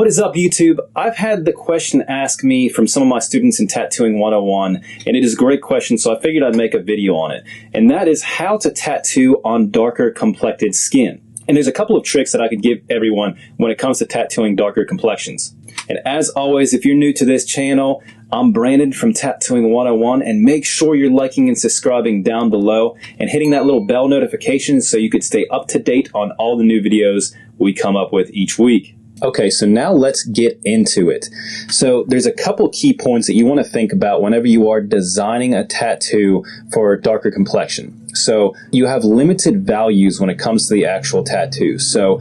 What is up, YouTube? I've had the question asked me from some of my students in Tattooing 101, and it is a great question, so I figured I'd make a video on it. And that is how to tattoo on darker complected skin. And there's a couple of tricks that I could give everyone when it comes to tattooing darker complexions. And as always, if you're new to this channel, I'm Brandon from Tattooing 101, and make sure you're liking and subscribing down below and hitting that little bell notification so you could stay up to date on all the new videos we come up with each week. Okay, so now let's get into it. So there's a couple key points that you want to think about whenever you are designing a tattoo for a darker complexion. So you have limited values when it comes to the actual tattoo. So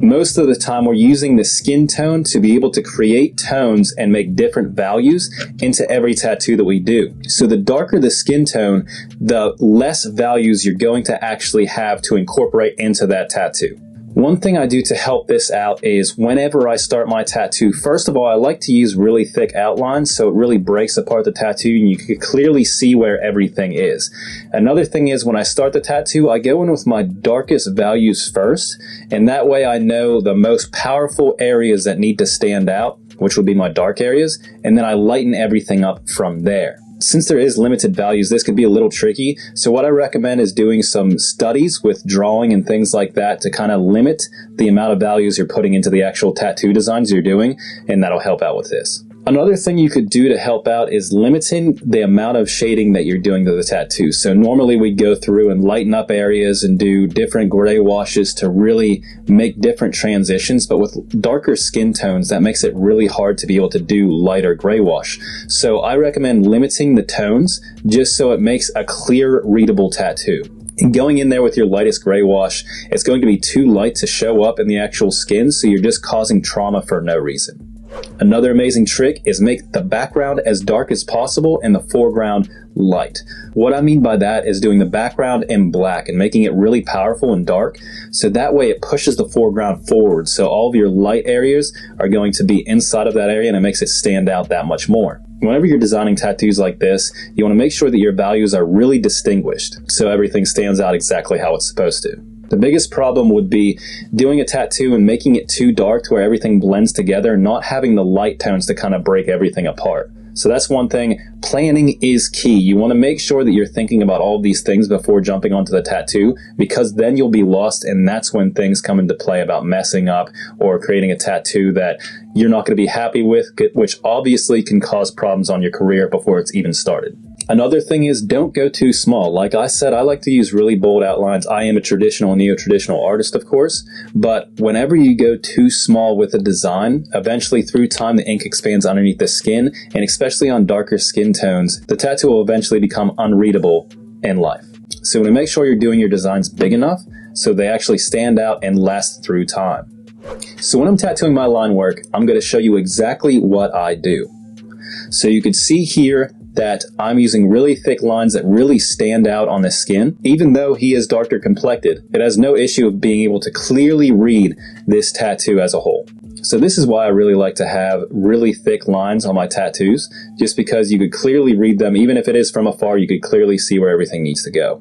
most of the time we're using the skin tone to be able to create tones and make different values into every tattoo that we do. So the darker the skin tone, the less values you're going to actually have to incorporate into that tattoo. One thing I do to help this out is whenever I start my tattoo, first of all, I like to use really thick outlines so it really breaks apart the tattoo and you can clearly see where everything is. Another thing is when I start the tattoo, I go in with my darkest values first, and that way I know the most powerful areas that need to stand out, which would be my dark areas, and then I lighten everything up from there. Since there is limited values, this could be a little tricky. So what I recommend is doing some studies with drawing and things like that to kind of limit the amount of values you're putting into the actual tattoo designs you're doing, and that'll help out with this. Another thing you could do to help out is limiting the amount of shading that you're doing to the tattoo. So normally we go through and lighten up areas and do different gray washes to really make different transitions, but with darker skin tones, that makes it really hard to be able to do lighter gray wash. So I recommend limiting the tones just so it makes a clear, readable tattoo. And going in there with your lightest gray wash, it's going to be too light to show up in the actual skin, so you're just causing trauma for no reason. Another amazing trick is make the background as dark as possible and the foreground light. What I mean by that is doing the background in black and making it really powerful and dark, so that way it pushes the foreground forward, so all of your light areas are going to be inside of that area and it makes it stand out that much more. Whenever you're designing tattoos like this, you want to make sure that your values are really distinguished so everything stands out exactly how it's supposed to. The biggest problem would be doing a tattoo and making it too dark to where everything blends together and not having the light tones to kind of break everything apart. So that's one thing. Planning is key. You want to make sure that you're thinking about all of these things before jumping onto the tattoo, because then you'll be lost, and that's when things come into play about messing up or creating a tattoo that you're not going to be happy with, which obviously can cause problems on your career before it's even started. Another thing is don't go too small. Like I said, I like to use really bold outlines. I am a traditional and neo-traditional artist, of course, but whenever you go too small with a design, eventually through time the ink expands underneath the skin, and especially on darker skin tones, the tattoo will eventually become unreadable in life. So to make sure you're doing your designs big enough so they actually stand out and last through time. So when I'm tattooing my line work, I'm going to show you exactly what I do. So you can see here that I'm using really thick lines that really stand out on the skin. Even though he is darker complected, it has no issue of being able to clearly read this tattoo as a whole. So this is why I really like to have really thick lines on my tattoos, just because you could clearly read them. Even if it is from afar, you could clearly see where everything needs to go.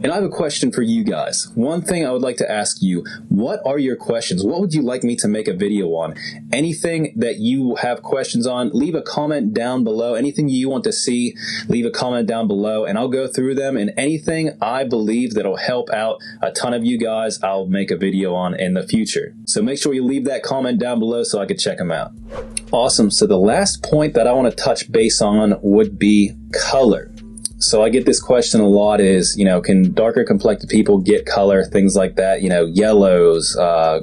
And I have a question for you guys. One thing I would like to ask you, what are your questions? What would you like me to make a video on? Anything that you have questions on, leave a comment down below. Anything you want to see, leave a comment down below, and I'll go through them. And anything I believe that'll help out a ton of you guys, I'll make a video on in the future. So make sure you leave that comment down below so I could check them out. Awesome. So the last point that I want to touch base on would be color. So I get this question a lot is, can darker complected people get color, things like that, yellows,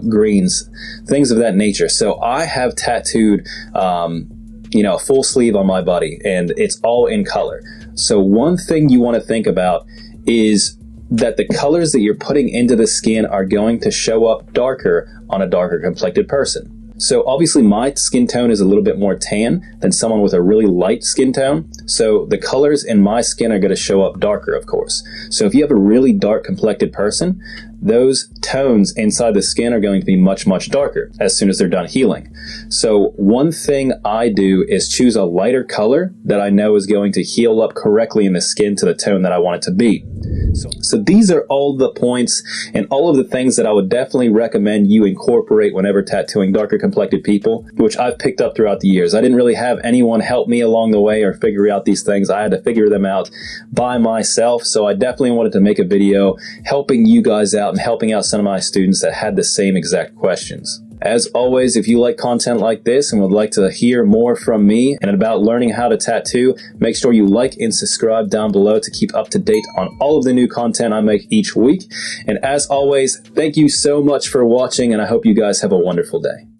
greens, things of that nature. So I have tattooed, a full sleeve on my body, and it's all in color. So one thing you want to think about is that the colors that you're putting into the skin are going to show up darker on a darker complected person. So obviously my skin tone is a little bit more tan than someone with a really light skin tone. So the colors in my skin are going to show up darker, of course. So if you have a really dark complected person, those tones inside the skin are going to be much, much darker as soon as they're done healing. So one thing I do is choose a lighter color that I know is going to heal up correctly in the skin to the tone that I want it to be. So these are all the points and all of the things that I would definitely recommend you incorporate whenever tattooing darker complected people, which I've picked up throughout the years. I didn't really have anyone help me along the way or figure out these things. I had to figure them out by myself. So I definitely wanted to make a video helping you guys out and helping out some of my students that had the same exact questions. As always, if you like content like this and would like to hear more from me and about learning how to tattoo, make sure you like and subscribe down below to keep up to date on all of the new content I make each week. And as always, thank you so much for watching, and I hope you guys have a wonderful day.